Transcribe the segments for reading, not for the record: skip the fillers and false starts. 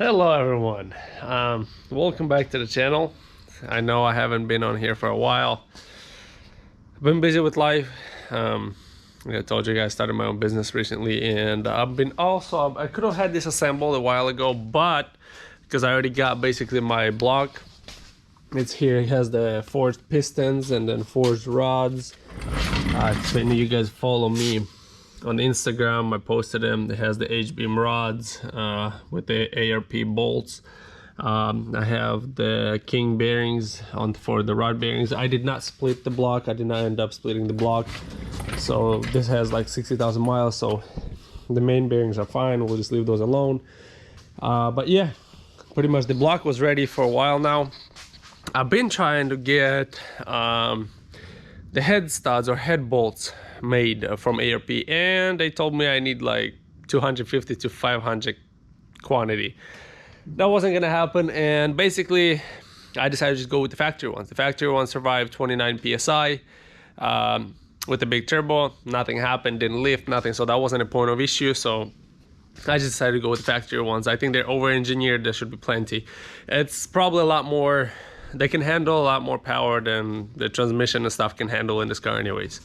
Hello everyone, welcome back to the channel. I know I haven't been on here for a while. I've been busy with life. I told you guys I started my own business recently, and I could have had this assembled a while ago, but because I already got basically my block, it's here. It has the forged pistons and then forged rods. If any of you guys follow me on Instagram, I posted them. It has the H-beam rods with the ARP bolts. I have the king bearings for the rod bearings. I did not split the block. I did not end up splitting the block. So this has like 60,000 miles. So the main bearings are fine. We'll just leave those alone. But yeah, pretty much the block was ready for a while now. I've been trying to get the head studs or head bolts made from ARP, and they told me I need like 250 to 500 quantity. That wasn't gonna happen, and basically I decided to just go with the factory ones. The factory ones survived 29 psi with the big turbo. Nothing happened, didn't lift, nothing, so that wasn't a point of issue. So I just decided to go with the factory ones. I think they're over-engineered. There should be plenty. It's probably a lot more, they can handle a lot more power than the transmission and stuff can handle in this car anyways.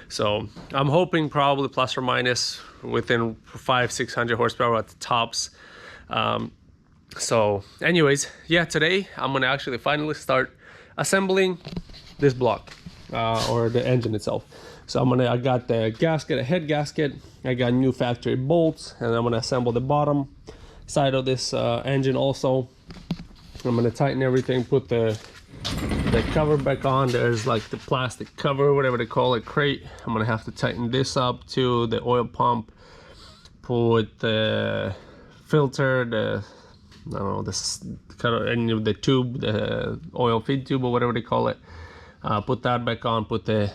So I'm hoping probably plus or minus within 500-600 horsepower at the tops. So anyways, yeah, today I'm gonna actually finally start assembling this block or the engine itself. So I got the gasket, a head gasket. I got new factory bolts, and I'm gonna assemble the bottom side of this engine also. I'm gonna tighten everything, put the cover back on. There's like the plastic cover, whatever they call it, crate. I'm gonna have to tighten this up to the oil pump, put the filter, I don't know, the tube, the oil feed tube or whatever they call it. Put that back on, put the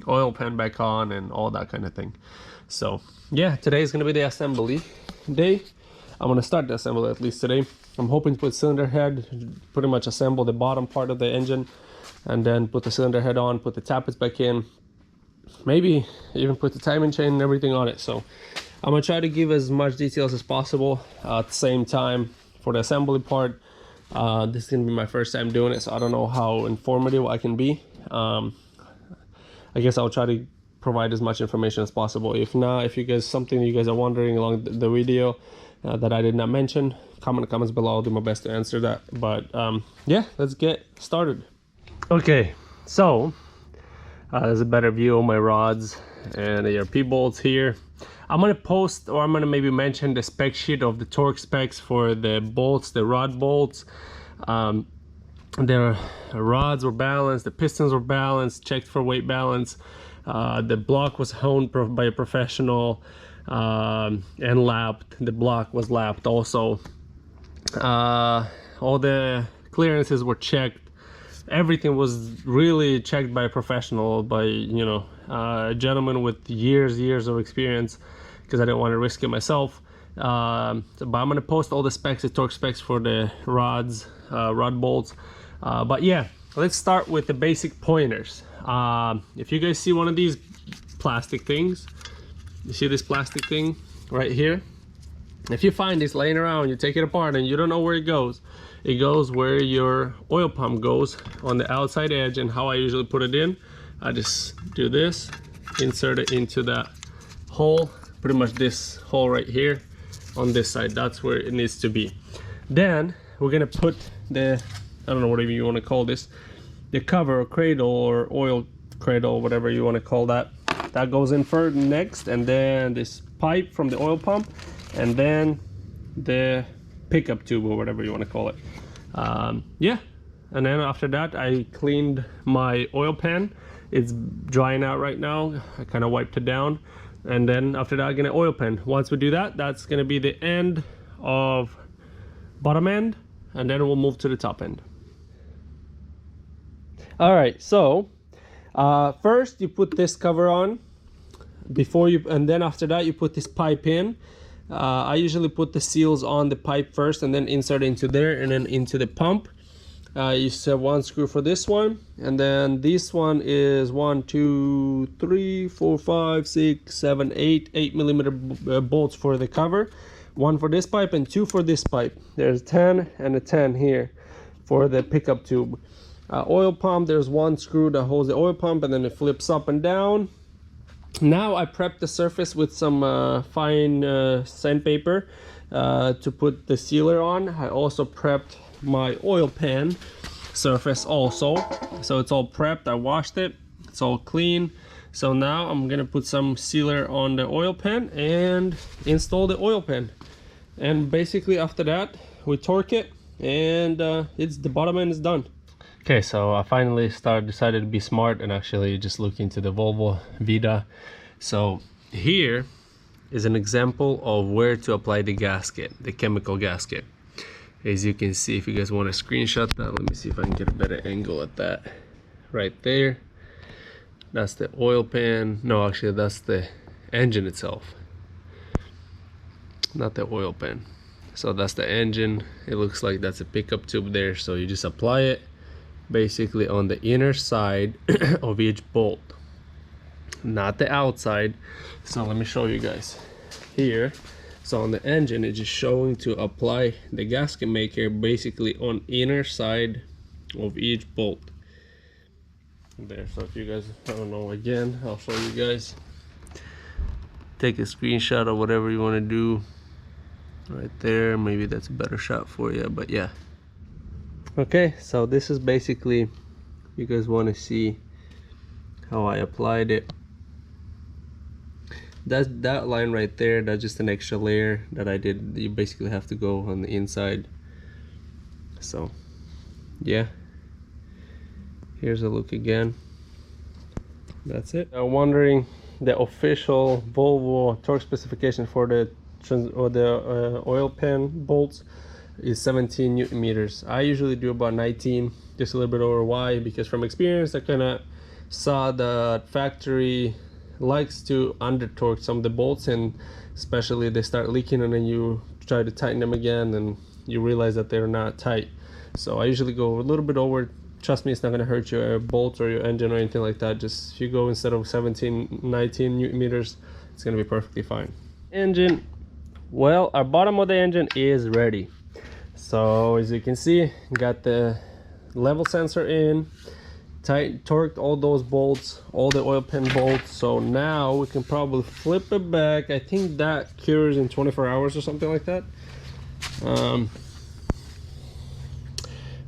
oil pan back on, and all that kind of thing. So yeah, today is gonna be the assembly day. I'm gonna start the assembly at least today. I'm hoping to put cylinder head, pretty much assemble the bottom part of the engine, and then put the cylinder head on, put the tappets back in, maybe even put the timing chain and everything on it. So I'm gonna try to give as much details as possible at the same time for the assembly part. This is gonna be my first time doing it, so I don't know how informative I can be. I guess I'll try to provide as much information as possible. If not, if you guys, something you guys are wondering along the video that I did not mention, comment in the comments below. I'll do my best to answer that. But yeah, let's get started. Okay, so there's a better view of my rods and the ARP bolts here. I'm gonna post, or I'm gonna maybe mention the spec sheet of the torque specs for the bolts, the rod bolts. Their rods were balanced, the pistons were balanced, checked for weight balance. The block was honed by a professional and lapped. The block was lapped also. All the clearances were checked. Everything was really checked by a professional, by, you know, a gentleman with years of experience, because I didn't want to risk it myself. But I'm going to post all the specs, the torque specs for the rods, rod bolts. But yeah, let's start with the basic pointers. If you guys see one of these plastic things, you see this plastic thing right here? If you find this laying around, you take it apart and you don't know where it goes where your oil pump goes, on the outside edge. And how I usually put it in, I just do this, insert it into that hole, pretty much this hole right here on this side. That's where it needs to be. Then we're gonna put the, I don't know, whatever you want to call this, the cover or cradle or oil cradle, whatever you want to call that. That goes in first, next, and then this pipe from the oil pump, and then the pickup tube or whatever you want to call it. Yeah, and then after that I cleaned my oil pan. It's drying out right now. I kind of wiped it down, and then after that I'm gonna oil pan. Once we do that, that's gonna be the end of bottom end, and then we'll move to the top end. All right, so first you put this cover on before you, and then after that you put this pipe in. I usually put the seals on the pipe first and then insert into there and then into the pump. You just have one screw for this one, and then this one is 1, 2, 3, 4, 5, 6, 7, 8 8mm bolts for the cover. 1 for this pipe and 2 for this pipe. There's 10 and a 10 here for the pickup tube. Oil pump, there's 1 screw that holds the oil pump, and then it flips up and down. Now I prepped the surface with some fine sandpaper to put the sealer on. I also prepped my oil pan surface also, so it's all prepped. I washed it, it's all clean. So now I'm gonna put some sealer on the oil pan and install the oil pan, and basically after that we torque it, and it's the bottom end is done. Okay, so I finally decided to be smart and actually just look into the Volvo Vida. So here is an example of where to apply the gasket, the chemical gasket. As you can see, if you guys want to screenshot that, let me see if I can get a better angle at that. Right there, that's the oil pan. No, actually that's the engine itself, not the oil pan. So that's the engine. It looks like that's a pickup tube there, so you just apply it basically on the inner side of each bolt, not the outside. So let me show you guys here. So on the engine, it's just showing to apply the gasket maker basically on inner side of each bolt there. So if you guys don't know, again, I'll show you guys. Take a screenshot of whatever you want to do right there. Maybe that's a better shot for you, but yeah. Okay, so this is basically, you guys want to see how I applied it. That line right there, that's just an extra layer that I did. You basically have to go on the inside. So yeah, here's a look again. That's it. I'm wondering the official Volvo torque specification for the oil pan bolts is 17 Newton meters. I usually do about 19, just a little bit over. Why? Because from experience I kind of saw that factory likes to under torque some of the bolts, and especially they start leaking and then you try to tighten them again and you realize that they're not tight. So I usually go a little bit over. Trust me, it's not going to hurt your bolt or your engine or anything like that. Just if you go instead of 17, 19 Newton meters, it's going to be perfectly fine. Engine, well, our bottom of the engine is ready. So as you can see, got the level sensor in, torqued all those bolts, all the oil pan bolts. So now we can probably flip it back. I think that cures in 24 hours or something like that.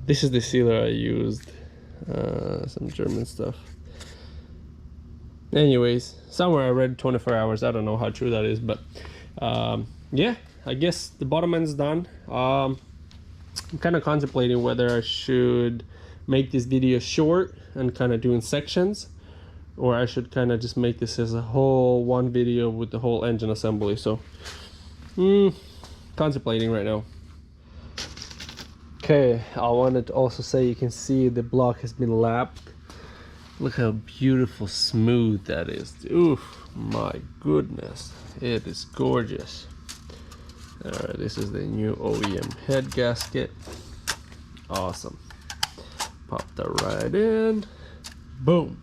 This is the sealer I used, some German stuff. Anyways, somewhere I read 24 hours. I don't know how true that is, but yeah, I guess the bottom end's done. I'm kind of contemplating whether I should make this video short and kind of do in sections, or I should kind of just make this as a whole one video with the whole engine assembly. So contemplating right now. Okay, I wanted to also say, you can see the block has been lapped. Look how beautiful smooth that is. Oof, my goodness, it is gorgeous. Alright, this is the new OEM head gasket. Awesome. Pop that right in. Boom.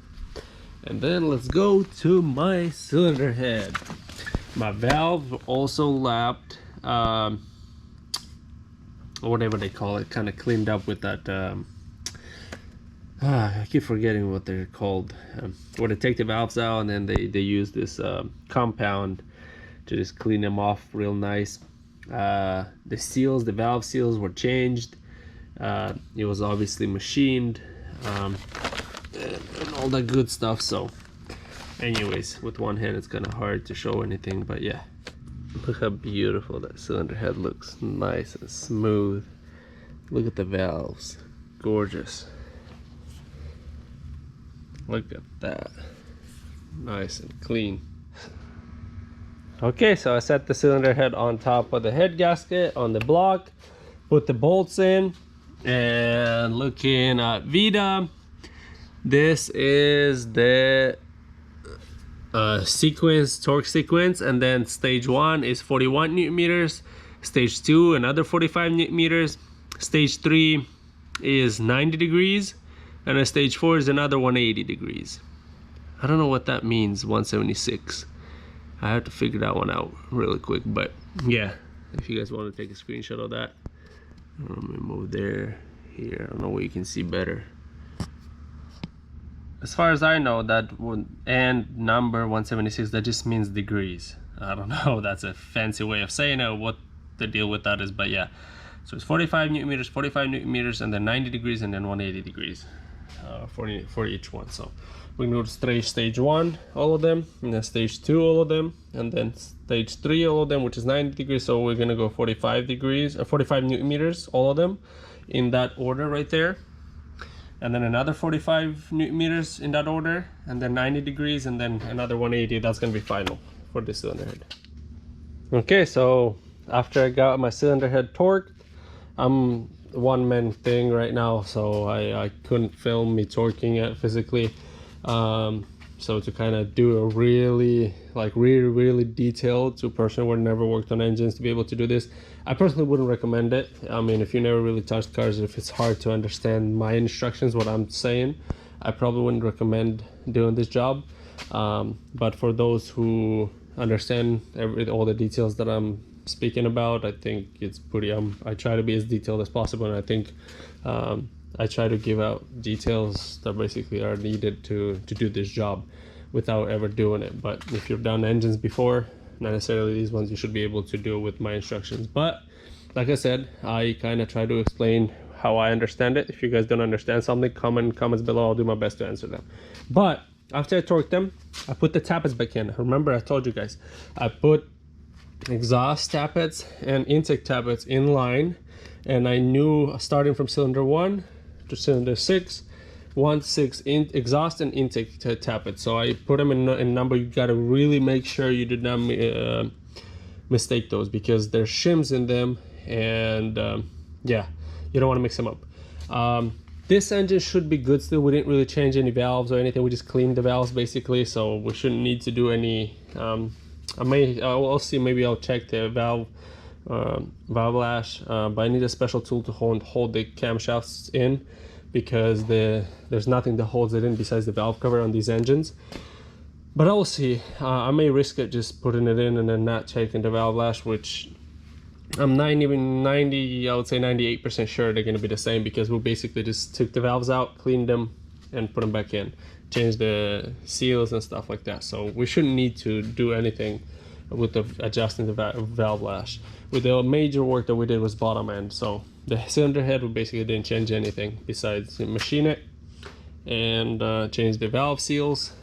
And then let's go to my cylinder head. My valves were also lapped, whatever they call it, kind of cleaned up with that I keep forgetting what they're called, where they take the valves out and then they use this compound to just clean them off real nice. The seals, the valve seals were changed. It was obviously machined, and all that good stuff. So anyways, with one hand it's kind of hard to show anything, but yeah, look how beautiful that cylinder head looks. Nice and smooth. Look at the valves, gorgeous. Look at that, nice and clean. Okay, so I set the cylinder head on top of the head gasket on the block, put the bolts in, and looking at Vida, this is the torque sequence, and then stage 1 is 41 Newton meters, stage 2 another 45 Newton meters, stage 3 is 90 degrees, and then stage 4 is another 180 degrees. I don't know what that means, 176. I have to figure that one out really quick, but yeah, if you guys want to take a screenshot of that. Let me move there, here. I don't know what you can see better. As far as I know, that would, and number 176, that just means degrees. I don't know, that's a fancy way of saying it, what the deal with that is, but yeah. So it's 45 Newton meters, 45 Newton meters, and then 90 degrees, and then 180 degrees for each one. So we can go to stage 1, all of them, and then stage 2, all of them, and then stage 3, all of them, which is 90 degrees. So we're gonna go 45 degrees, 45 Newton meters, all of them, in that order right there. And then another 45 Newton meters in that order, and then 90 degrees, and then another 180. That's gonna be final for this cylinder head. Okay, so after I got my cylinder head torqued, I'm one-man thing right now, so I couldn't film me torquing it physically. So to kind of do a really detailed, to a person who never worked on engines to be able to do this, I personally wouldn't recommend it. I mean, if you never really touched cars, if it's hard to understand my instructions, what I'm saying, I probably wouldn't recommend doing this job. But for those who understand all the details that I'm speaking about, I think it's pretty, I try to be as detailed as possible, and I think I try to give out details that basically are needed to do this job without ever doing it. But if you've done engines before, not necessarily these ones, you should be able to do it with my instructions. But like I said, I kind of try to explain how I understand it. If you guys don't understand something, comments below, I'll do my best to answer them. But after I torqued them, I put the tappets back in. Remember, I told you guys, I put exhaust tappets and intake tappets in line, and I knew starting from cylinder 1 to cylinder 6, 1, 6 exhaust and intake tappets. So I put them in number. You got to really make sure you did not mistake those, because there's shims in them, and yeah, you don't want to mix them up. This engine should be good still. We didn't really change any valves or anything. We just cleaned the valves basically, so we shouldn't need to do any I'll see, maybe I'll check the valve lash, but I need a special tool to hold the camshafts in, because there's nothing that holds it in besides the valve cover on these engines. But I will see. I may risk it just putting it in and then not checking the valve lash, which I'm 90, I would say 98% sure they're going to be the same, because we basically just took the valves out, cleaned them, and put them back in, change the seals and stuff like that. So we shouldn't need to do anything with adjusting the valve lash. With the major work that we did was bottom end. So the cylinder head, we basically didn't change anything besides machine it and change the valve seals.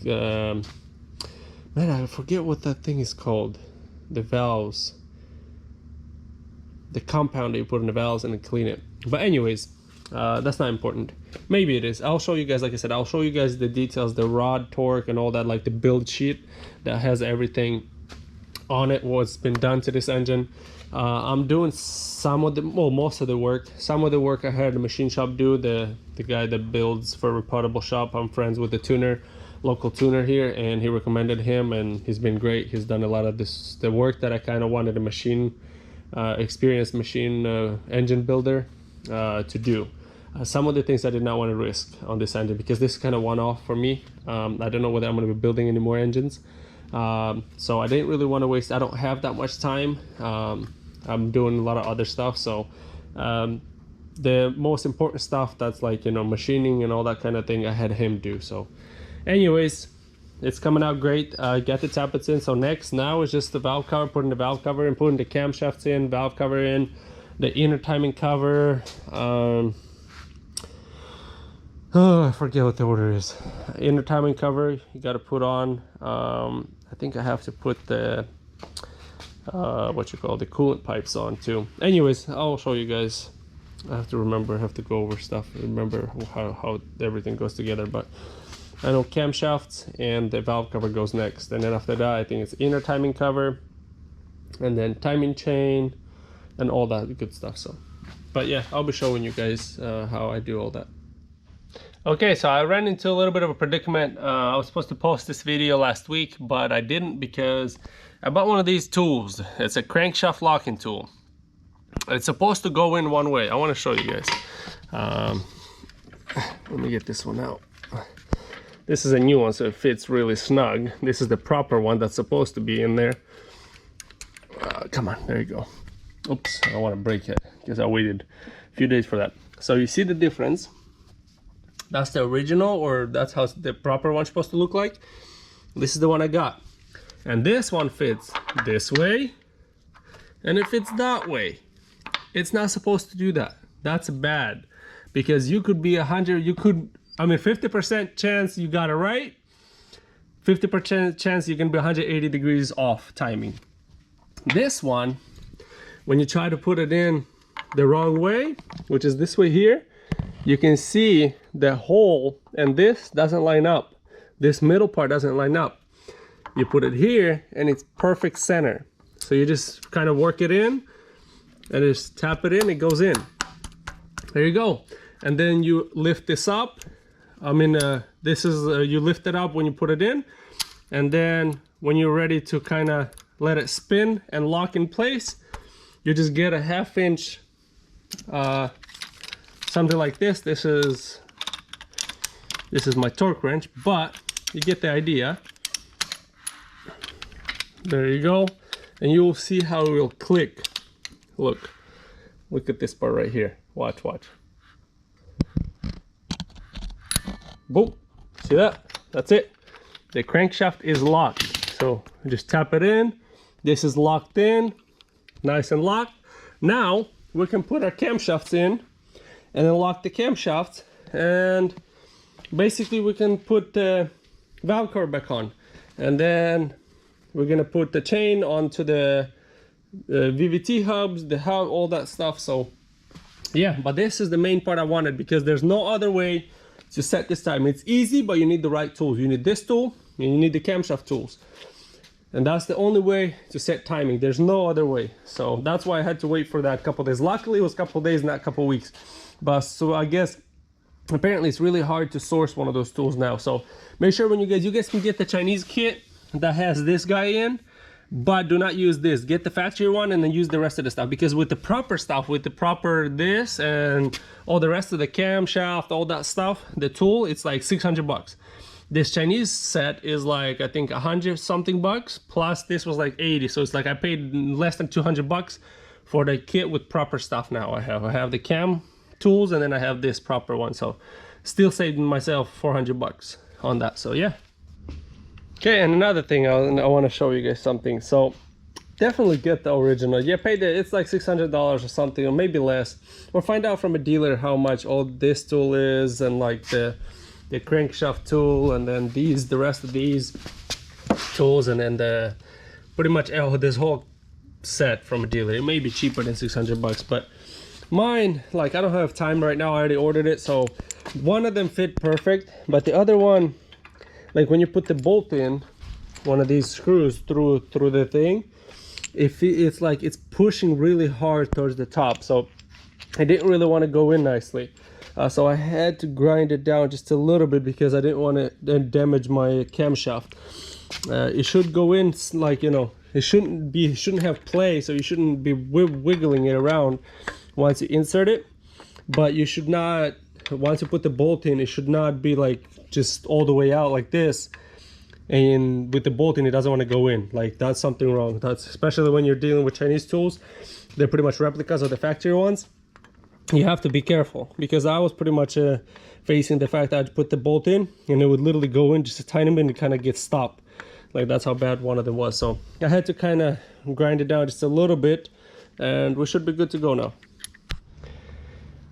Man, I forget what that thing is called. The valves, the compound that you put in the valves, and then clean it. But anyways, that's not important. Maybe it is. I'll show you guys, like I said, I'll show you guys the details, the rod torque and all that, like the build sheet that has everything on it, what's been done to this engine. I'm doing some of the, well, most of the work. Some of the work I had the machine shop do, the guy that builds for Repairable Shop. I'm friends with the tuner, local tuner here, and he recommended him, and he's been great. He's done a lot of this, the work that I kind of wanted a machine, experienced machine engine builder to do. Some of the things I did not want to risk on this engine, because this is kind of one-off for me. I don't know whether I'm going to be building any more engines, so I didn't really want to waste. I don't have that much time. I'm doing a lot of other stuff, so the most important stuff, that's like, you know, machining and all that kind of thing, I had him do. So anyways, it's coming out great. Got the tappets in. So now is just the valve cover, putting the valve cover in, putting the camshafts in, valve cover in, the inner timing cover. Oh, I forget what the order is. Inner timing cover you got to put on. I think I have to put the the coolant pipes on too. Anyways, I'll show you guys. I have to go over stuff, remember how everything goes together. But I know camshafts and the valve cover goes next, and then after that I think it's inner timing cover, and then timing chain and all that good stuff. So, but yeah, I'll be showing you guys how I do all that. Okay, so I ran into a little bit of a predicament. I was supposed to post this video last week, but I didn't, because I bought one of these tools. It's a crankshaft locking tool. It's supposed to go in one way. I want to show you guys. Let me get this one out. This is a new one, so it fits really snug. This is the proper one that's supposed to be in there. Come on, there you go. Oops, I don't want to break it because I waited a few days for that. So you see the difference. That's the original, or that's how the proper one's supposed to look like. This is the one I got. And this one fits this way, and it fits that way. It's not supposed to do that. That's bad, because you could be 100, you could, I mean, 50% chance you got it right, 50% chance you can be 180 degrees off timing. This one, when you try to put it in the wrong way, which is this way here, you can see the hole, and this doesn't line up. This middle part doesn't line up. You put it here and it's perfect center. So you just kind of work it in and just tap it in, it goes in. There you go. And then you lift this up. I mean, this is, you lift it up when you put it in. And then when you're ready to kind of let it spin and lock in place, you just get a 1/2 inch, something like this. This is my torque wrench, but you get the idea. There you go. And you'll see how it will click. Look at this part right here. Watch. Boom. See that? That's it. The crankshaft is locked. So just tap it in. This is locked in, nice and locked. Now we can put our camshafts in and then lock the camshafts, and basically we can put the valve cover back on, and then we're gonna put the chain onto the VVT hubs, the hub, all that stuff. So yeah, but this is the main part I wanted, because there's no other way to set this time. It's easy, but you need the right tools. You need this tool and you need the camshaft tools, and that's the only way to set timing. There's no other way. So that's why I had to wait for that couple days. Luckily it was a couple days, not a couple weeks. But so I guess apparently it's really hard to source one of those tools now. So make sure when you guys can get the Chinese kit that has this guy in, but do not use this. Get the factory one and then use the rest of the stuff, because with the proper stuff, with the proper this and all the rest of the camshaft, all that stuff, the tool, it's like 600 bucks. This Chinese set is like, I think 100 something bucks, plus this was like 80. So it's like I paid less than 200 bucks for the kit with proper stuff. Now I have the cam tools, and then I have this proper one. So still saving myself 400 bucks on that. So yeah. Okay, and another thing, I want to show you guys something. So definitely get the original. Yeah, pay it's like $600 or something, or maybe less, or find out from a dealer how much all this tool is, and like the crankshaft tool, and then the rest of these tools, and then pretty much this whole set from a dealer. It may be cheaper than 600 bucks, but mine, like, I don't have time right now. I already ordered it, so one of them fit perfect, but the other one, like when you put the bolt in one of these screws through the thing, it's like it's pushing really hard towards the top, so I didn't really want to go in nicely. So I had to grind it down just a little bit, because I didn't want to damage my camshaft. It should go in, like, you know, it shouldn't have play, so you shouldn't be wiggling it around once you insert it. But you should not, once you put the bolt in, it should not be like just all the way out like this, and with the bolt in, it doesn't want to go in. Like, that's something wrong. That's especially when you're dealing with Chinese tools. They're pretty much replicas of the factory ones. You have to be careful, because I was pretty much facing the fact that I'd put the bolt in and it would literally go in just a tiny bit and kind of get stopped. Like, that's how bad one of them was. So I had to kind of grind it down just a little bit, and we should be good to go now.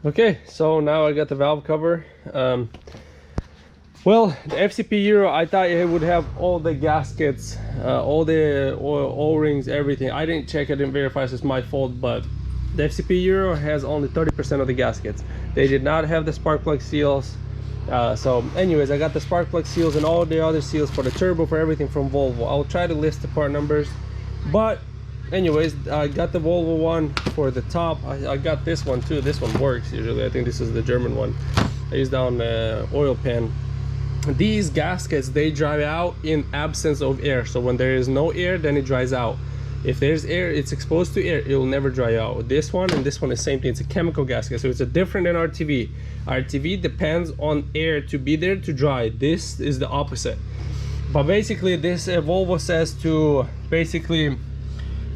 Okay, so now I got the valve cover. Well, the FCP Euro, I thought it would have all the gaskets, all the O-rings, everything. I didn't check, I didn't verify, so it's my fault, but the FCP Euro has only 30% of the gaskets. They did not have the spark plug seals. So anyways, I got the spark plug seals and all the other seals for the turbo, for everything from Volvo. I'll try to list the part numbers, but anyways, I got the Volvo one for the top. I got this one too. This one works usually. I think this is the German one. I used it on the oil pan. These gaskets, they dry out in absence of air. So when there is no air, then it dries out. If there's air, it's exposed to air, it will never dry out. This one and this one is the same thing. It's a chemical gasket, so it's a different than RTV. RTV depends on air to be there to dry. This is the opposite. But basically, this Volvo says to basically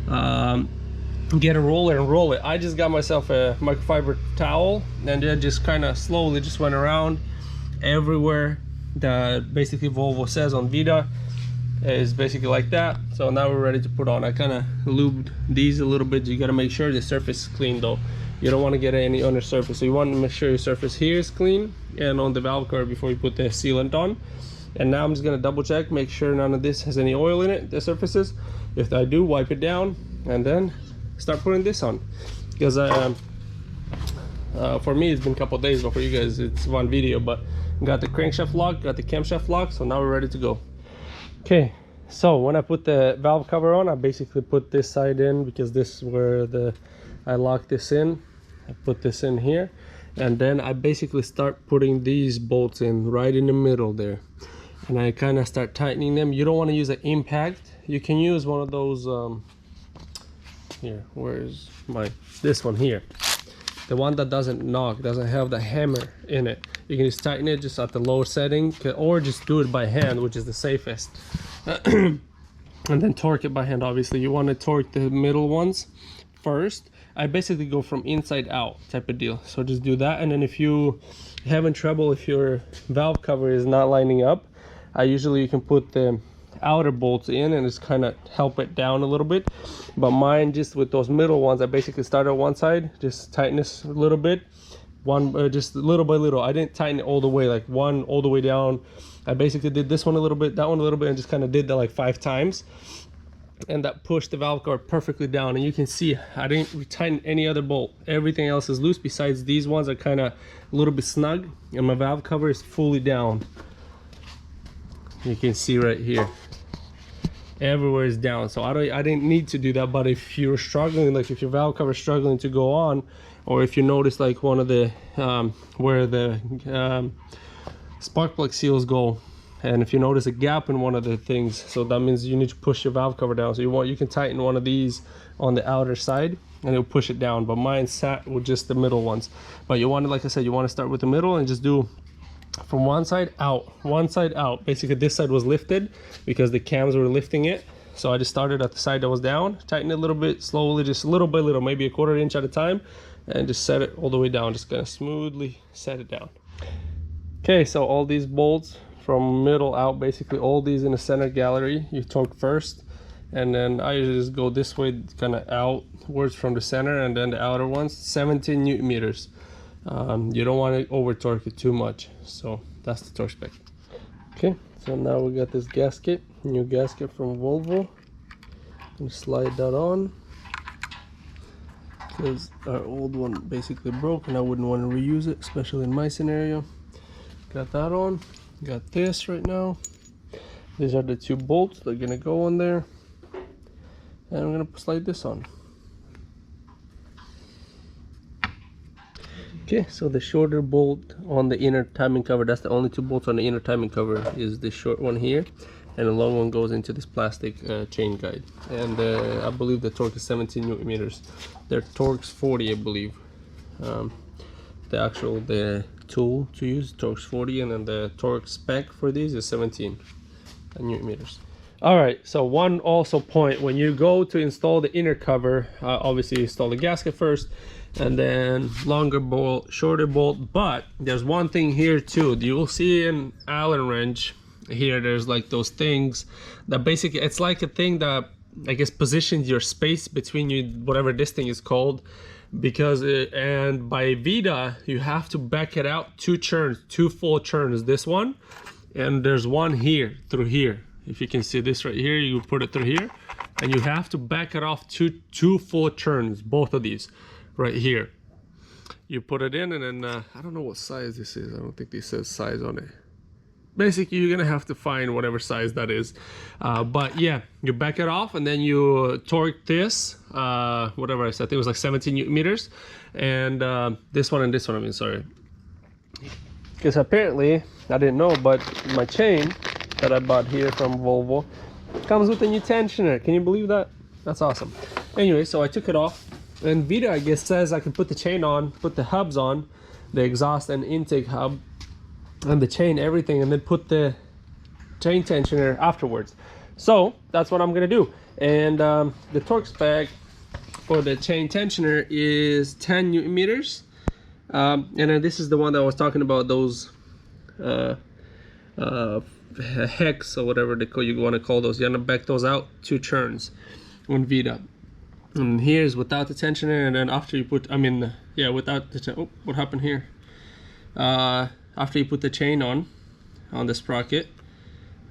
get a roller and roll it. I just got myself a microfiber towel and then just kind of slowly just went around everywhere that basically Volvo says on Vita is basically like that. So now we're ready to put on. I kind of lubed these a little bit. You got to make sure the surface is clean though. You don't want to get any on the surface, so you want to make sure your surface here is clean and on the valve cover before you put the sealant on. And now I'm just going to double check, make sure none of this has any oil in it, the surfaces. If I do, wipe it down and then start putting this on. Because for me it's been a couple of days, but for you guys it's one video. But got the crankshaft lock, got the camshaft lock, so now we're ready to go. Okay, so when I put the valve cover on, I basically put this side in because this is where I lock this in. I put this in here, and then I basically start putting these bolts in right in the middle there, and I kind of start tightening them. You don't want to use an impact. You can use one of those here, where's this one here, the one that doesn't knock, doesn't have the hammer in it. You can just tighten it just at the lower setting, or just do it by hand, which is the safest. And then torque it by hand. Obviously you want to torque the middle ones first. I basically go from inside out type of deal, so just do that. And then if you having trouble, if your valve cover is not lining up, you can put the outer bolts in and just kind of help it down a little bit. But mine, just with those middle ones, I basically start on one side, just tighten this a little bit, just little by little. I didn't tighten it all the way, like one all the way down. I basically did this one a little bit, that one a little bit, and just kind of did that like 5 times. And that pushed the valve cover perfectly down. And you can see I didn't tighten any other bolt. Everything else is loose besides these ones are kind of a little bit snug, and my valve cover is fully down. You can see right here, everywhere is down. So I didn't need to do that. But if you're struggling, like if your valve cover is struggling to go on, or if you notice like one of the where the spark plug seals go, and if you notice a gap in one of the things, so that means you need to push your valve cover down. So you can tighten one of these on the outer side and it'll push it down. But mine sat with just the middle ones. But you want to, like I said, you want to start with the middle and just do from one side out, one side out. Basically this side was lifted because the cams were lifting it. So I just started at the side that was down, tighten it a little bit slowly, just little by little, maybe 1/4 inch at a time, and just set it all the way down. Just gonna smoothly set it down. Okay, so all these bolts from middle out, basically all these in the center gallery, you torque first, and then I usually just go this way, kind of outwards from the center, and then the outer ones, 17 Newton meters. You don't want to over torque it too much, so that's the torque spec. Okay, so now we got this gasket, new gasket from Volvo. And slide that on because our old one basically broke and I wouldn't want to reuse it, especially in my scenario. Got that on. Got this right now. These are the 2 bolts that are gonna go on there, and I'm gonna slide this on. Okay, so the shorter bolt on the inner timing cover, that's the only 2 bolts on the inner timing cover, is the short one here, and the long one goes into this plastic chain guide. And I believe the torque is 17 Newton meters. Their torque's 40, I believe. The tool to use, torque's 40, and then the torque spec for these is 17 Newton meters. All right, so one also point, when you go to install the inner cover, obviously you install the gasket first, and then longer bolt, shorter bolt. But there's one thing here too. You will see an Allen wrench here, there's like those things that basically, it's like a thing that I guess positions your space between you, whatever this thing is called. Because and by Vita you have to back it out 2 churns, 2 full churns, this one, and there's one here through here. If you can see this right here, you put it through here and you have to back it off 2 full churns, both of these right here. You put it in, and then I don't know what size this is. I don't think this says size on it. Basically you're gonna have to find whatever size that is, but yeah, you back it off and then you torque this, whatever I said, I think it was like 17 Newton meters, and this one and this one, I mean, sorry, because apparently I didn't know, but my chain that I bought here from Volvo comes with a new tensioner. Can you believe that? That's awesome. Anyway, so I took it off, and Vita, I guess, says I can put the chain on, put the hubs on, the exhaust and intake hub and the chain, everything, and then put the chain tensioner afterwards. So that's what I'm gonna do. And the torque spec for the chain tensioner is 10 Newton meters. And then this is the one that I was talking about, those hex or whatever you want to call those. You want to back those out 2 churns on Vita. And here's without the tensioner, and then after you put, without the, oh, what happened here? After you put the chain on the sprocket,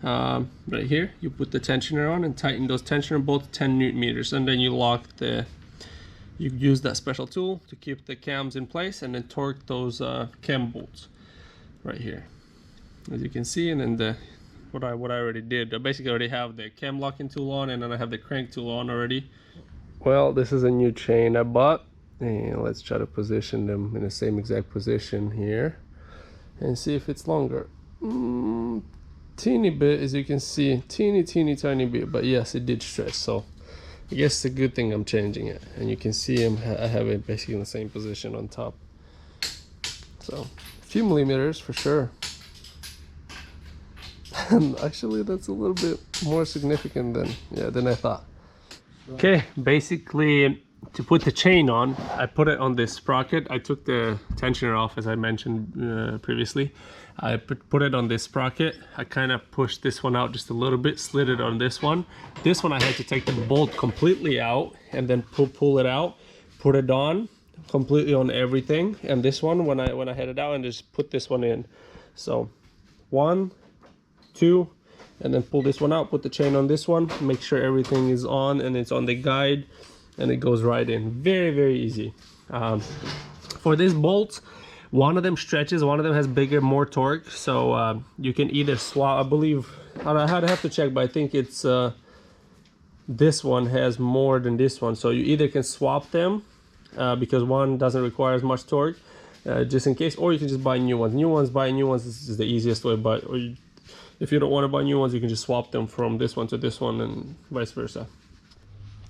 right here, you put the tensioner on and tighten those tensioner bolts 10 Newton meters, and then you lock you use that special tool to keep the cams in place, and then torque those cam bolts right here, as you can see. And then what I already did, I basically already have the cam locking tool on, and then I have the crank tool on already. Well, this is a new chain I bought, and let's try to position them in the same exact position here and see if it's longer. Teeny bit, as you can see, teeny tiny bit, but yes, it did stretch. So I guess it's a good thing I'm changing it. And you can see I have it basically in the same position on top. So a few millimeters for sure. And actually that's a little bit more significant than I thought. Okay, basically to put the chain on, I put it on this sprocket. I took the tensioner off, as I mentioned previously. I put it on this sprocket. I kind of pushed this one out just a little bit, slid it on this one. This one I had to take the bolt completely out and then pull it out, put it on completely on everything. And this one, when I had it out, and just put this one in. So 1, 2, and then pull this one out, put the chain on this one, make sure everything is on and it's on the guide, and it goes right in. Very easy. For these bolts, one of them stretches, one of them has bigger, more torque, so you can either swap. I believe, I'd have to check, but I think it's this one has more than this one, so you either can swap them because one doesn't require as much torque, just in case, or you can just buy new ones. Buying new ones is the easiest way, but if you don't want to buy new ones, you can just swap them from this one to this one and vice versa.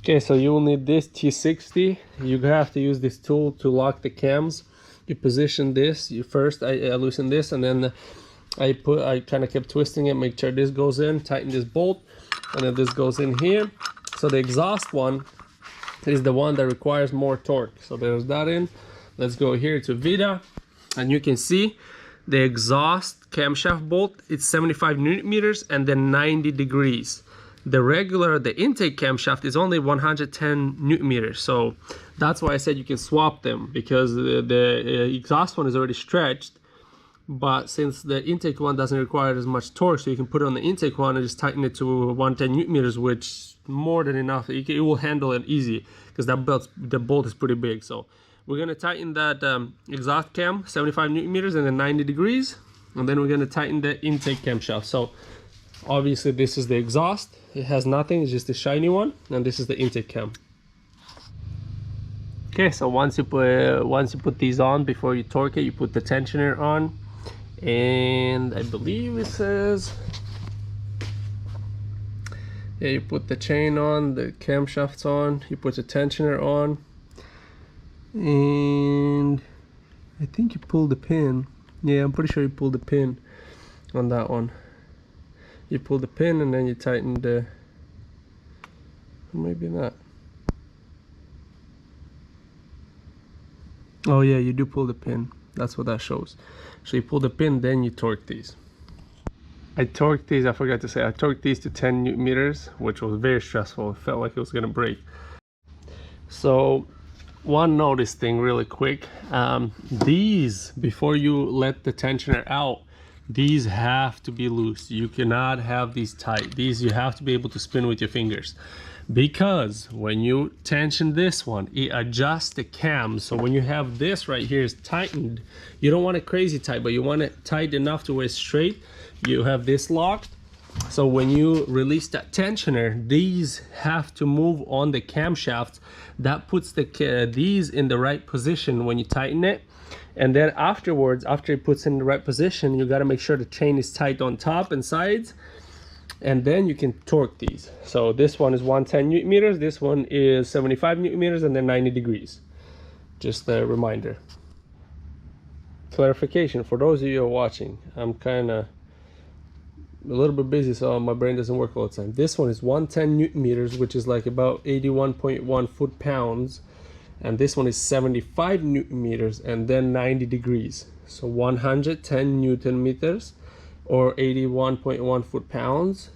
Okay, so you will need this T60. You have to use this tool to lock the cams. You position this. First I loosen this, and then I kind of kept twisting it, make sure this goes in, tighten this bolt, and then this goes in here. So the exhaust one is the one that requires more torque. So there's that in. Let's go here to Vita, and you can see the exhaust camshaft bolt, it's 75 Newton meters and then 90 degrees. The intake camshaft is only 110 Newton meters. So that's why I said you can swap them, because the exhaust one is already stretched, but since the intake one doesn't require as much torque, so you can put it on the intake one and just tighten it to 110 Newton meters, which is more than enough. It will handle it easy, because the bolt is pretty big. So we're going to tighten that exhaust cam 75 Newton meters and then 90 degrees, and then we're going to tighten the intake camshaft. So obviously this is the exhaust, it has nothing, it's just a shiny one, and this is the intake cam. Okay, so once you put these on, before you torque it, you put the tensioner on, and I believe it says, yeah, you put the chain on, the camshaft's on, you put the tensioner on, and I think you pull the pin. Yeah, I'm pretty sure you pull the pin on that one. You pull the pin and then you tighten the, maybe not. Oh yeah, you do pull the pin. That's what that shows. So you pull the pin, then you torque these. I torqued these, I forgot to say, I torqued these to 10 Newton meters, which was very stressful. It felt like it was gonna break. So one notice thing really quick, these, before you let the tensioner out, these have to be loose. You cannot have these tight. These you have to be able to spin with your fingers, because when you tension this one, it adjusts the cam. So when you have this right here is tightened, you don't want it crazy tight, but you want it tight enough to where it's straight. You have this locked, so when you release that tensioner, these have to move on the camshaft. That puts these in the right position when you tighten it. And then afterwards, after it puts in the right position, you got to make sure the chain is tight on top and sides, and then you can torque these. So this one is 110 Newton meters, this one is 75 Newton meters, and then 90 degrees. Just a reminder. Clarification for those of you who are watching, I'm kind of a little bit busy, so my brain doesn't work all the time. This one is 110 Newton meters, which is like about 81.1 foot-pounds. And this one is 75 Newton meters and then 90 degrees. So 110 Newton meters or 81.1 foot-pounds,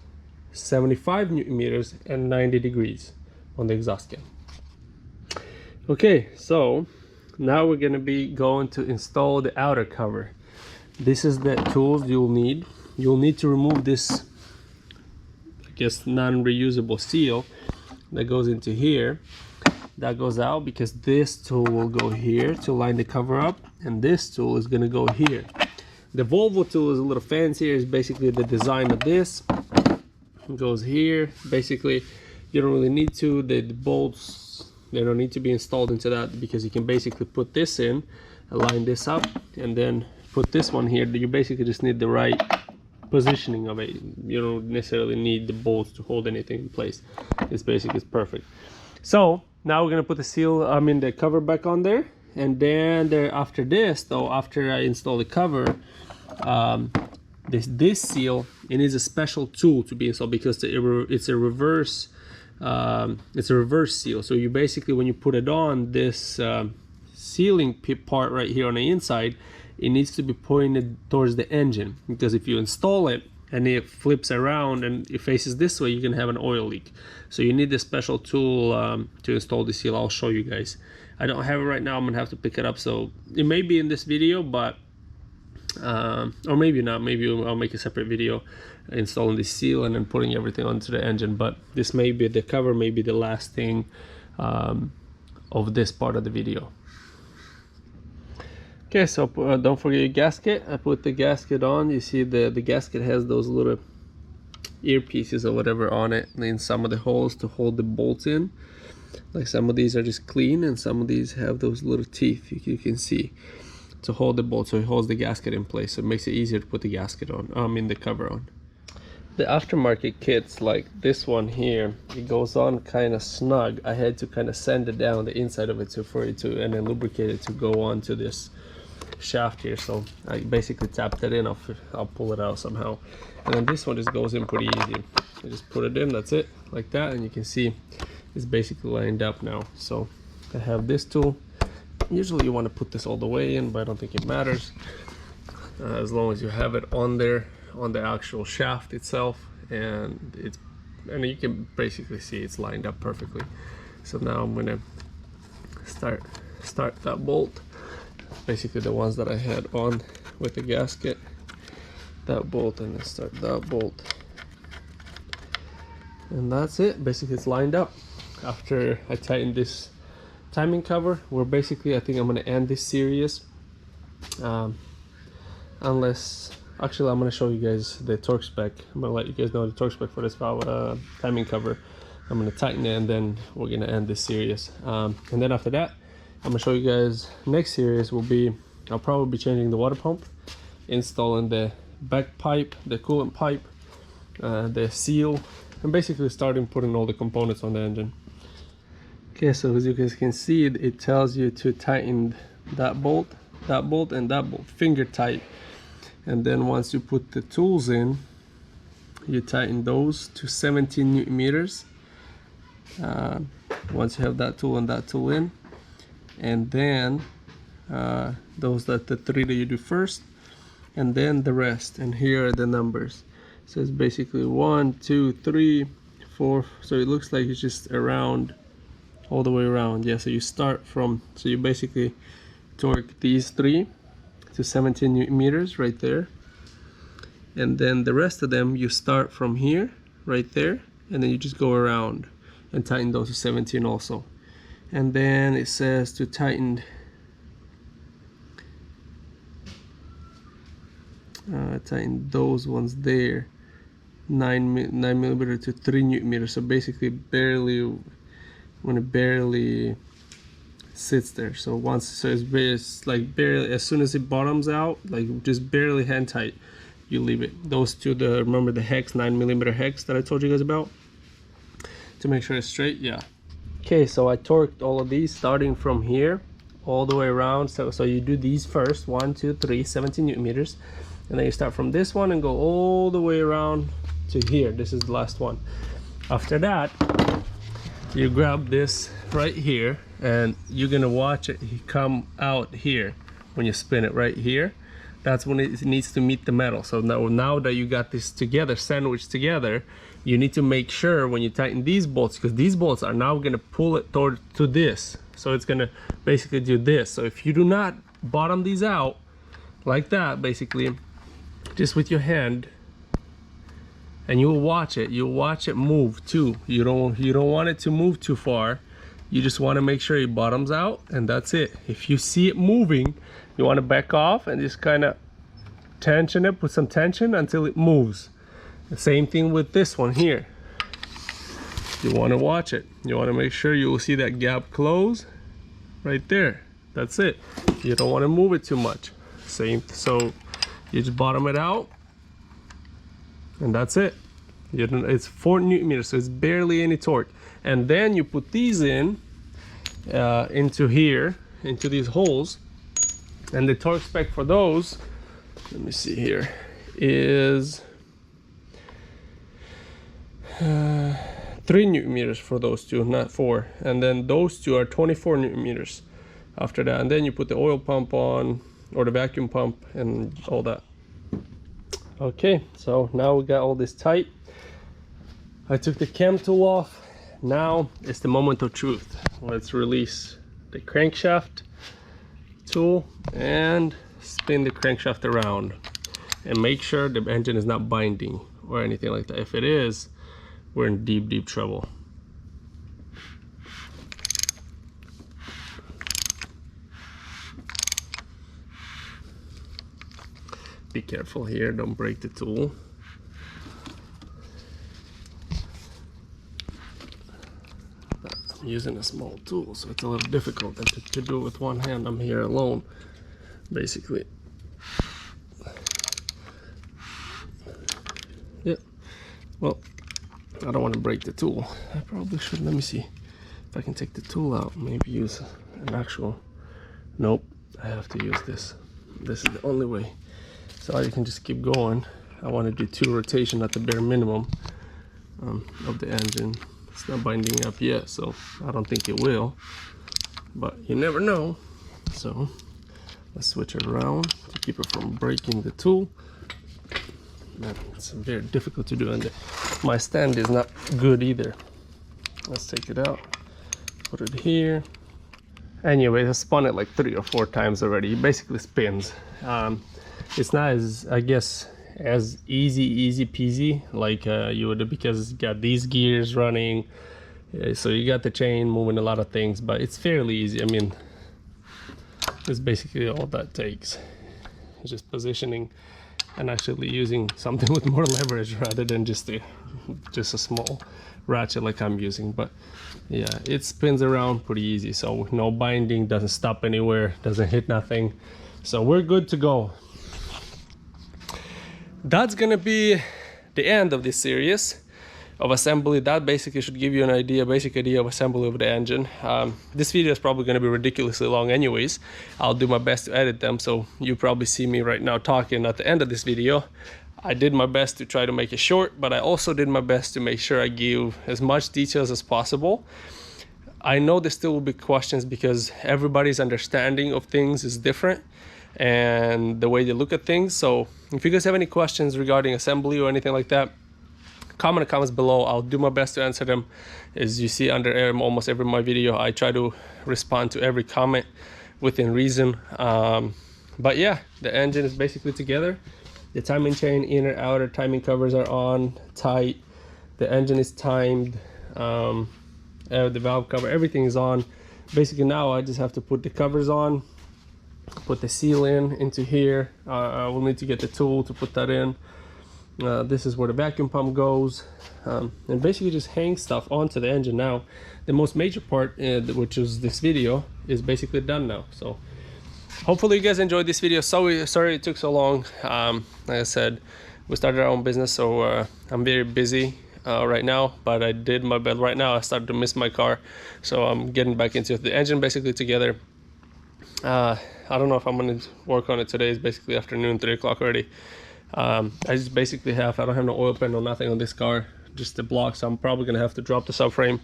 75 Newton meters and 90 degrees on the exhaust can. Okay, so now we're gonna be going to install the outer cover. This is the tools you'll need. You'll need to remove this, I guess, non-reusable seal that goes into here. That goes out because this tool will go here to line the cover up, and this tool is gonna go here. The Volvo tool is a little fancier. It's basically the design of this. It goes here. Basically, you don't really need to. The bolts, they don't need to be installed into that because you can basically put this in, line this up, and then put this one here. You basically just need the right positioning of it. You don't necessarily need the bolts to hold anything in place. It's basically perfect. So now we're gonna put the seal, the cover back on there, and then after this, though, after I install the cover, this seal, it needs a special tool to be installed because it's a reverse seal. So you basically, when you put it on, this sealing part right here on the inside, it needs to be pointed towards the engine, because if you install it and it flips around and it faces this way, you can have an oil leak. So you need this special tool to install the seal. I'll show you guys. I don't have it right now. I'm gonna have to pick it up, so it may be in this video, but or maybe not. Maybe I'll make a separate video installing the seal and then putting everything onto the engine. But this may be the cover, may be the last thing of this part of the video. Okay, so don't forget your gasket. I put the gasket on. You see the gasket has those little earpieces or whatever on it in some of the holes to hold the bolts in. Like some of these are just clean and some of these have those little teeth you can see to hold the bolt, so it holds the gasket in place. So it makes it easier to put the gasket on, the cover on. The aftermarket kits like this one here, it goes on kind of snug. I had to kind of sand it down the inside of it and then lubricate it to go on to this shaft here. So I basically tapped that in. I'll pull it out somehow, and then this one just goes in pretty easy. I just put it in, that's it, like that, and you can see it's basically lined up now. So I have this tool. Usually you want to put this all the way in, but I don't think it matters as long as you have it on there on the actual shaft itself, and you can basically see it's lined up perfectly. So now I'm gonna start that bolt, basically the ones that I had on with the gasket, that bolt, and then start that bolt, and that's it. Basically it's lined up. After I tighten this timing cover, we're basically, I think I'm going to end this series, unless actually I'm going to show you guys the torque spec. I'm going to let you guys know the torque spec for this timing cover. I'm going to tighten it and then we're going to end this series, and then after that I'm going to show you guys next series will be, I'll probably be changing the water pump, installing the back pipe, the coolant pipe, the seal, and basically starting putting all the components on the engine. Okay, so as you guys can see, it tells you to tighten that bolt, and that bolt, finger tight. And then once you put the tools in, you tighten those to 17 Newton meters. Once you have that tool and that tool in, and then the three that you do first, and then the rest. And here are the numbers. So it's basically 1, 2, 3, 4. So it looks like it's just around, all the way around. Yeah, so you start from, so you basically torque these three to 17 Newton meters right there, and then the rest of them you start from here right there, and then you just go around and tighten those to 17 also. And then it says to tighten those ones there, 9 millimeter to 3 Newton meters. So basically when it barely sits there. So it's like barely, as soon as it bottoms out, like just barely hand tight, you leave it. Those two, remember the hex, 9 millimeter hex that I told you guys about, to make sure it's straight. Yeah. Okay, so I torqued all of these starting from here all the way around. So you do these first, 1, 2, 3, 17 Newton meters, and then you start from this one and go all the way around to here. This is the last one. After that, you grab this right here, and you're gonna watch it come out here when you spin it right here. That's when it needs to meet the metal. So now that you got this together, sandwiched together, you need to make sure when you tighten these bolts, because these bolts are now gonna pull it to this. So it's gonna basically do this. So if you do not bottom these out like that, basically, just with your hand, and you'll watch it move too. You don't want it to move too far. You just want to make sure it bottoms out, and that's it. If you see it moving, you want to back off and just kind of tension it, put some tension until it moves. The same thing with this one here. You want to watch it. You want to make sure you will see that gap close right there. That's it. You don't want to move it too much. Same, so you just bottom it out, and that's it. It's 4 Newton meters, so it's barely any torque. And then you put these in into here, into these holes, and the torque spec for those, let me see here, is 3 Newton meters for those two, not 4. And then those two are 24 Newton meters after that. And then you put the oil pump on, or the vacuum pump, and all that. Okay, so now we got all this tight. I took the cam tool off. Now it's the moment of truth. Let's release the crankshaft tool and spin the crankshaft around, and make sure the engine is not binding or anything like that. If it is, we're in deep trouble. Be careful here, don't break the tool. I'm using a small tool, so it's a little difficult to do with one hand. I'm here alone, basically. Yep. Well, I don't want to break the tool. I probably should. Let me see if I can take the tool out. Maybe use an actual. Nope. I have to use this. This is the only way. So you can just keep going. I want to do 2 rotations at the bare minimum of the engine. It's not binding up yet, so I don't think it will, but you never know. So let's switch it around to keep it from breaking the tool. Man, it's very difficult to do, and my stand is not good either. Let's take it out, put it here. Anyway, I spun it like 3 or 4 times already. It basically spins. It's not as, I guess, as easy peasy like you would, because it's got these gears running, so you got the chain moving, a lot of things, but it's fairly easy. I mean, it's basically all that takes. It's just positioning and actually using something with more leverage rather than just a small ratchet like I'm using. But yeah, it spins around pretty easy, so no binding, doesn't stop anywhere, doesn't hit nothing, so we're good to go. That's gonna be the end of this series of assembly. That basically should give you an idea, basic idea of assembly of the engine. This video is probably gonna be ridiculously long anyways. I'll do my best to edit them, so you probably see me right now talking at the end of this video. I did my best to try to make it short, but I also did my best to make sure I give as much details as possible. I know there still will be questions because everybody's understanding of things is different, and the way they look at things. So if you guys have any questions regarding assembly or anything like that, comment in the comments below. I'll do my best to answer them. As you see under almost every my video, I try to respond to every comment within reason. But yeah, the engine is basically together. The timing chain, inner outer timing covers are on tight. The engine is timed. The valve cover, everything is on. Basically now I just have to put the covers on, put the seal into here. I will need to get the tool to put that in. This is where the vacuum pump goes, and basically just hang stuff onto the engine. Now the most major part, which is this video, is basically done now. So hopefully you guys enjoyed this video. Sorry it took so long. Like I said, we started our own business, so I'm very busy right now, but I did my best. Right now I started to miss my car, so I'm getting back into it. The engine basically together. I don't know if I'm gonna work on it today. It's basically afternoon, 3 o'clock already. I just basically I don't have no oil pan or nothing on this car, just the block, so I'm probably gonna have to drop the subframe.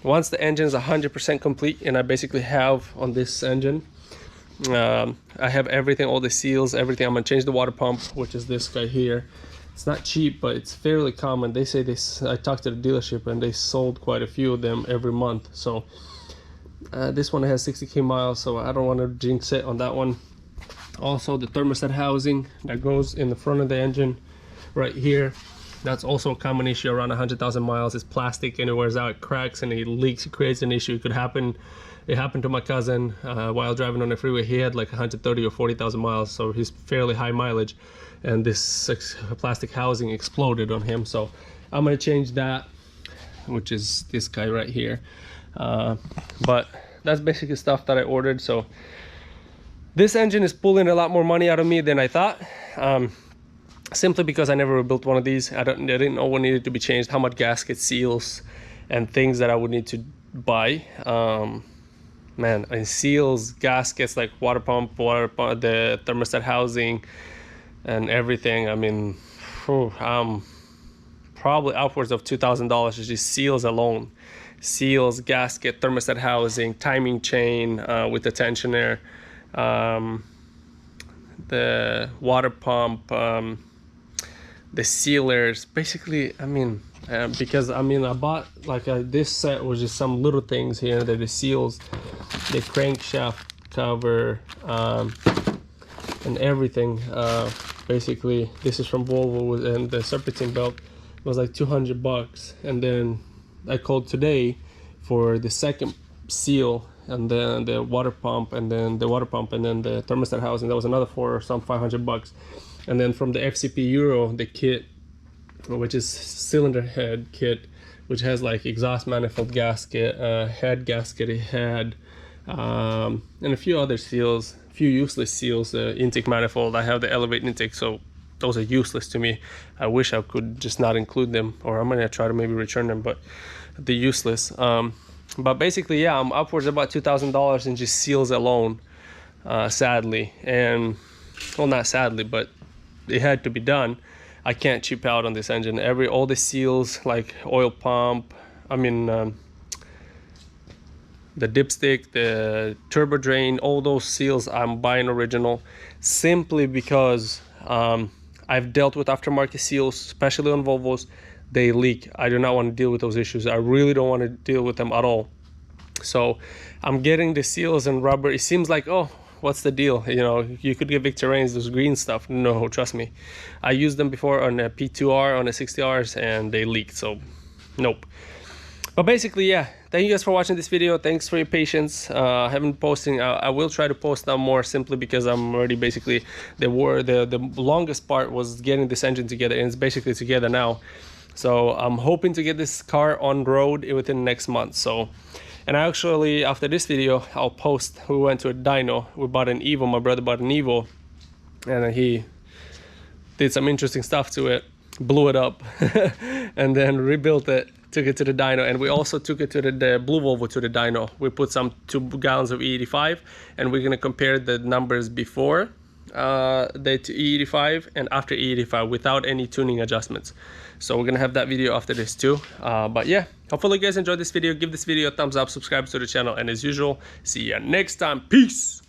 Once the engine is 100% complete, and I basically have on this engine, I have everything, all the seals, everything. I'm gonna change the water pump, which is this guy here. It's not cheap, but it's fairly common. They say this. I talked to the dealership and they sold quite a few of them every month. So this one has 60k miles, so I don't want to jinx it on that one. Also, the thermostat housing that goes in the front of the engine right here, that's also a common issue around 100,000 miles. It's plastic and it wears out, it cracks and it leaks, it creates an issue. It could happen. It happened to my cousin while driving on the freeway. He had like 130 or 40,000 miles, so he's fairly high mileage, and this plastic housing exploded on him. So I'm gonna change that, which is this guy right here. But that's basically stuff that I ordered. So this engine is pulling a lot more money out of me than I thought, simply because I never built one of these. I didn't know what needed to be changed, how much gasket, seals, and things that I would need to buy. Man, and seals, gaskets, like water pump, the thermostat housing, and everything. I mean, probably upwards of $2,000 just seals alone. Seals, gasket, thermostat housing, timing chain with the tensioner, the water pump, the sealers. Basically, I mean, because I bought like this set was just some little things here. The seals, the crankshaft cover, and everything. Basically, this is from Volvo, and the serpentine belt was like $200. And then I called today for the second seal, and then the water pump, and then the thermostat housing. That was another $500. And then from the FCP Euro, the kit, which is cylinder head kit, which has like exhaust manifold gasket, head gasket, it had, and a few other seals, a few useless seals, intake manifold. I have the elevate intake, so those are useless to me. I wish I could just not include them, or I'm gonna try to maybe return them, but they're useless. But basically, yeah, I'm upwards about $2,000 in just seals alone, sadly. And well, not sadly, but it had to be done. I can't cheap out on this engine. All the seals, like oil pump, the dipstick, the turbo drain, all those seals I'm buying original, simply because I've dealt with aftermarket seals, especially on Volvos. They leak. I do not want to deal with those issues. I really don't want to deal with them at all. So I'm getting the seals and rubber. It seems like, oh, what's the deal? You know, you could get Victorines, those green stuff. No, trust me. I used them before on a P2R, on a 60Rs, and they leaked, so nope. But basically, yeah, thank you guys for watching this video. Thanks for your patience. I haven't been posting. I will try to post now more, simply because I'm already basically, the longest part was getting this engine together, and it's basically together now. So I'm hoping to get this car on road within the next month. So, and actually after this video, I'll post, we went to a dyno. We bought an Evo, my brother bought an Evo, and he did some interesting stuff to it, blew it up, and then rebuilt it, took it to the dyno. And we also took it to the blue Volvo to the dyno. We put some 2 gallons of E85, and we're gonna compare the numbers before the E85 and after E85 without any tuning adjustments. So we're gonna have that video after this too. But yeah, hopefully you guys enjoyed this video. Give this video a thumbs up, subscribe to the channel, and as usual, see ya next time. Peace.